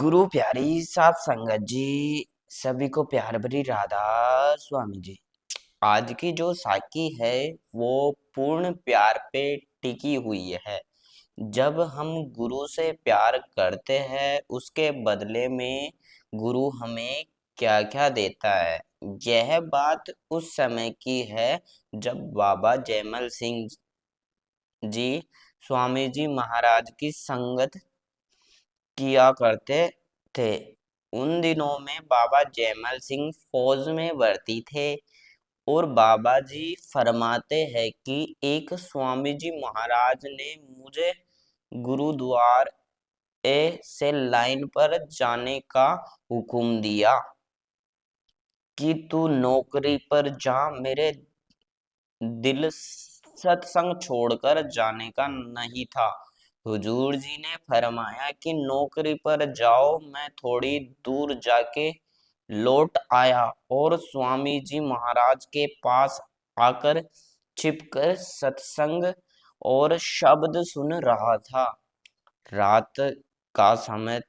गुरु प्यारी सात संगत जी, सभी को प्यार भरी राधा स्वामी जी। आज की जो साखी है वो पूर्ण प्यार पे टिकी हुई है। जब हम गुरु से प्यार करते हैं उसके बदले में गुरु हमें क्या क्या देता है। यह बात उस समय की है जब बाबा जयमल सिंह जी स्वामी जी महाराज की संगत किया करते थे। उन दिनों में बाबा जयमल सिंह फौज में भर्ती थे और बाबा जी फरमाते हैं कि एक स्वामी जी महाराज ने मुझे गुरुद्वार से लाइन पर जाने का हुक्म दिया कि तू नौकरी पर जा। मेरे दिल सत्संग छोड़कर जाने का नहीं था। हुजूर जी ने फरमाया कि नौकरी पर जाओ। मैं थोड़ी दूर जाके लौट आया और स्वामी जी महाराज के पास आकर छिपकर सत्संग और शब्द सुन रहा था। रात का समय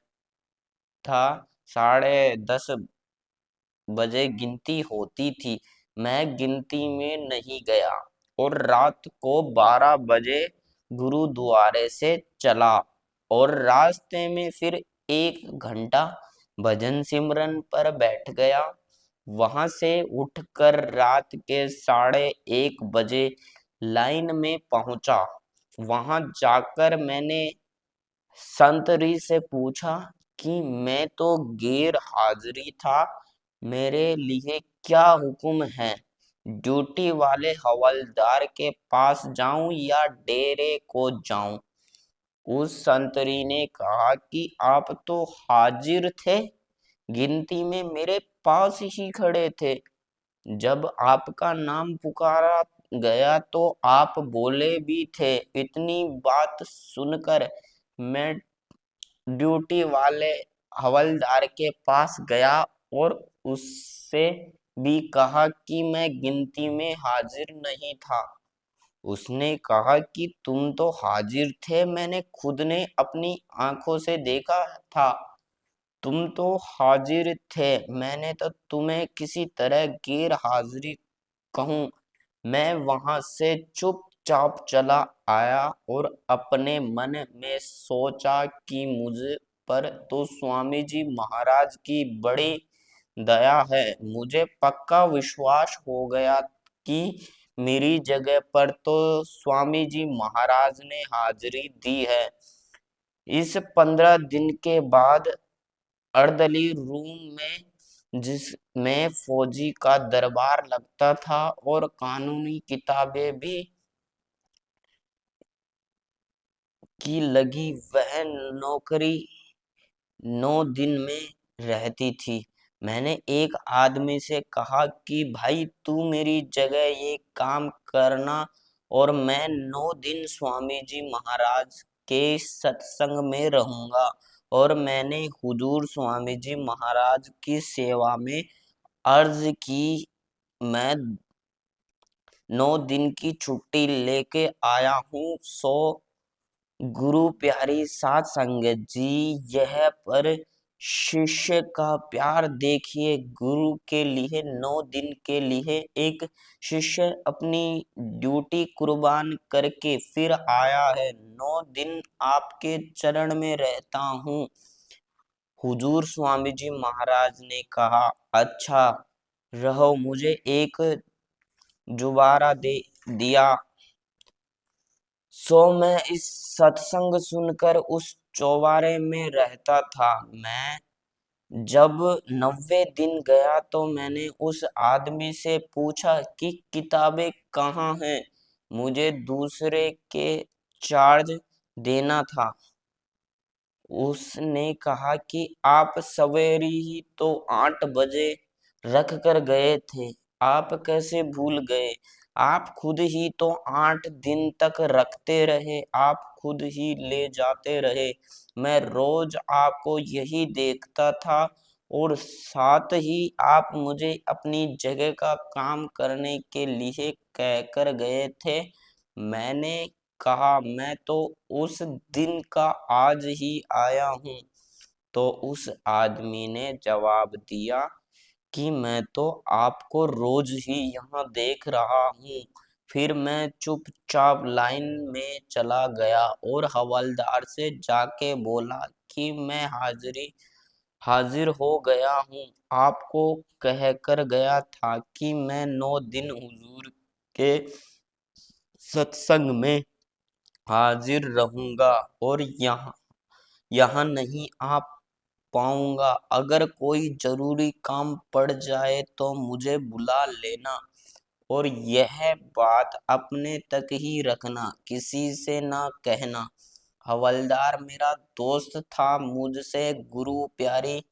था, 10:30 बजे गिनती होती थी। मैं गिनती में नहीं गया और रात को 12 बजे गुरुद्वारे से चला और रास्ते में फिर 1 घंटा भजन सिमरन पर बैठ गया। वहां से उठकर रात के 1:30 बजे लाइन में पहुंचा। वहां जाकर मैंने संतरी से पूछा कि मैं तो गैर हाजिरी था, मेरे लिए क्या हुक्म है? ड्यूटी वाले हवलदार के पास जाऊं या डेरे को जाऊं? उस संतरी ने कहा कि आप तो हाजिर थे, गिनती में मेरे पास ही खड़े थे। जब आपका नाम पुकारा गया तो आप बोले भी थे। इतनी बात सुनकर मैं ड्यूटी वाले हवलदार के पास गया और उससे भी कहा कि मैं गिनती में हाजिर नहीं था। उसने कहा कि तुम तो हाजिर थे, मैंने खुद ने अपनी आंखों से देखा था। तुम तो हाजिर थे, मैंने तो तुम्हें किसी तरह गैर हाजिरी कहूं। मैं वहां से चुपचाप चला आया और अपने मन में सोचा कि मुझ पर तो स्वामी जी महाराज की बड़ी दया है। मुझे पक्का विश्वास हो गया कि मेरी जगह पर तो स्वामी जी महाराज ने हाजिरी दी है। इस 15 दिन के बाद अर्दली रूम में जिसमें फौजी का दरबार लगता था और कानूनी किताबें भी की लगी, वह नौकरी 9 दिन में रहती थी। मैंने एक आदमी से कहा कि भाई तू मेरी जगह ये काम करना और मैं 9 दिन स्वामी जी महाराज के सत्संग में रहूंगा। और मैंने हुजूर स्वामी जी महाराज की सेवा में अर्ज की। मैं 9 दिन की छुट्टी लेके आया हूँ। गुरु प्यारी सात संगत जी, यह पर शिष्य का प्यार देखिए। गुरु के लिए 9 दिन के लिए एक शिष्य अपनी ड्यूटी कुर्बान करके फिर आया है। 9 दिन आपके चरण में रहता हूँ। हुजूर स्वामी जी महाराज ने कहा, अच्छा रहो। मुझे एक जुबारा दे दिया। मैं इस सत्संग सुनकर उस चौबारे में रहता था। मैं जब 90 दिन गया तो मैंने उस आदमी से पूछा कि किताबें कहाँ हैं, मुझे दूसरे के चार्ज देना था। उसने कहा कि आप सवेरे ही तो 8 बजे रख कर गए थे, आप कैसे भूल गए? आप खुद ही तो 8 दिन तक रखते रहे, आप खुद ही ले जाते रहे। मैं रोज आपको यही देखता था और साथ ही आप मुझे अपनी जगह का काम करने के लिए कहकर गए थे। मैंने कहा मैं तो उस दिन का आज ही आया हूँ। तो उस आदमी ने जवाब दिया कि मैं तो आपको रोज ही यहाँ देख रहा हूँ। फिर मैं चुपचाप लाइन में चला गया और हवलदार से जाके बोला कि मैं हाजिर हो गया हूँ। आपको कहकर गया था कि मैं 9 दिन हुजूर के सत्संग में हाजिर रहूंगा और यहाँ यहाँ नहीं आ पाऊंगा। अगर कोई जरूरी काम पड़ जाए तो मुझे बुला लेना और यह बात अपने तक ही रखना, किसी से ना कहना। हवलदार मेरा दोस्त था, मुझसे गुरु प्यारे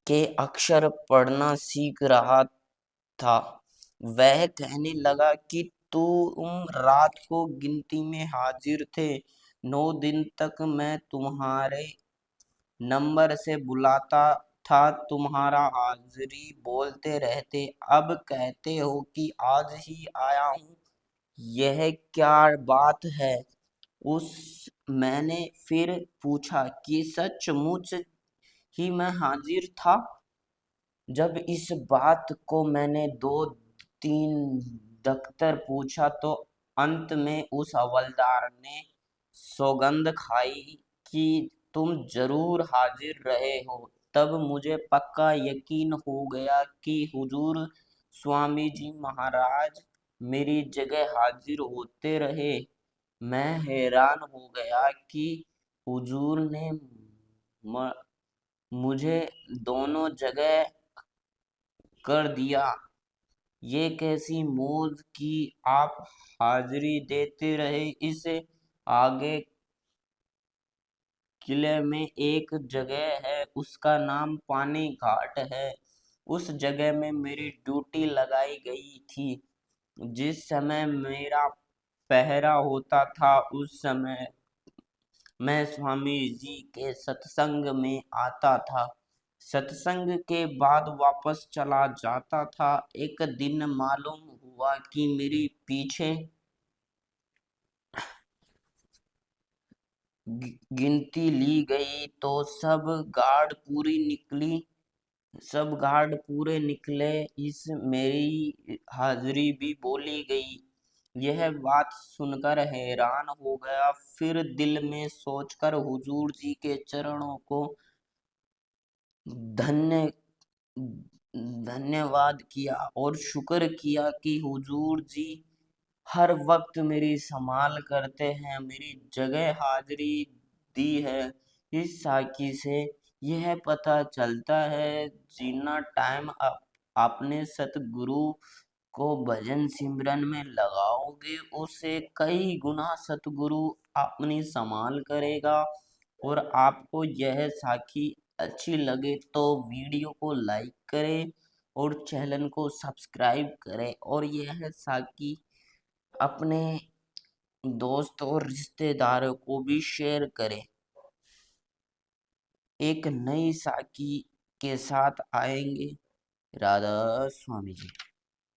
के अक्षर पढ़ना सीख रहा था। वह कहने लगा कि तुम रात को गिनती में हाजिर थे। 9 दिन तक मैं तुम्हारे नंबर से बुलाता था, तुम्हारा हाजिरी बोलते रहते। अब कहते हो कि आज ही आया हूँ, यह क्या बात है? मैंने फिर पूछा कि सचमुच ही मैं हाजिर था। जब इस बात को मैंने 2-3 दफ्तर पूछा तो अंत में उस हवलदार ने सौगंध खाई कि तुम जरूर हाजिर रहे हो। तब मुझे पक्का यकीन हो गया कि हुजूर स्वामी जी महाराज मेरी जगह हाजिर होते रहे। मैं हैरान हो गया कि हुजूर ने मुझे दोनों जगह कर दिया। ये कैसी मौज की आप हाजिरी देते रहे। इससे आगे किले में एक जगह है, उसका नाम पानी घाट है। उस जगह में मेरी ड्यूटी लगाई गई थी। जिस समय मेरा पहरा होता था उस समय मैं स्वामी जी के सत्संग में आता था। सत्संग के बाद वापस चला जाता था। एक दिन मालूम हुआ कि मेरी पीछे गिनती ली गई तो सब गार्ड पूरे निकले। इस मेरी हाजिरी भी बोली गई। यह बात सुनकर हैरान हो गया। फिर दिल में सोचकर हुजूर जी के चरणों को धन्य धन्यवाद किया और शुक्र किया कि हुजूर जी हर वक्त मेरी संभाल करते हैं, मेरी जगह हाजिरी दी है। इस साकी से यह पता चलता है जितना टाइम अपने सतगुरु को भजन सिमरन में लगाओगे उससे कई गुना सतगुरु अपनी संभाल करेगा। और आपको यह साखी अच्छी लगे तो वीडियो को लाइक करें और चैनल को सब्सक्राइब करें और यह साखी अपने दोस्त और रिश्तेदारों को भी शेयर करें। एक नई साखी के साथ आएंगे। राधा स्वामी जी।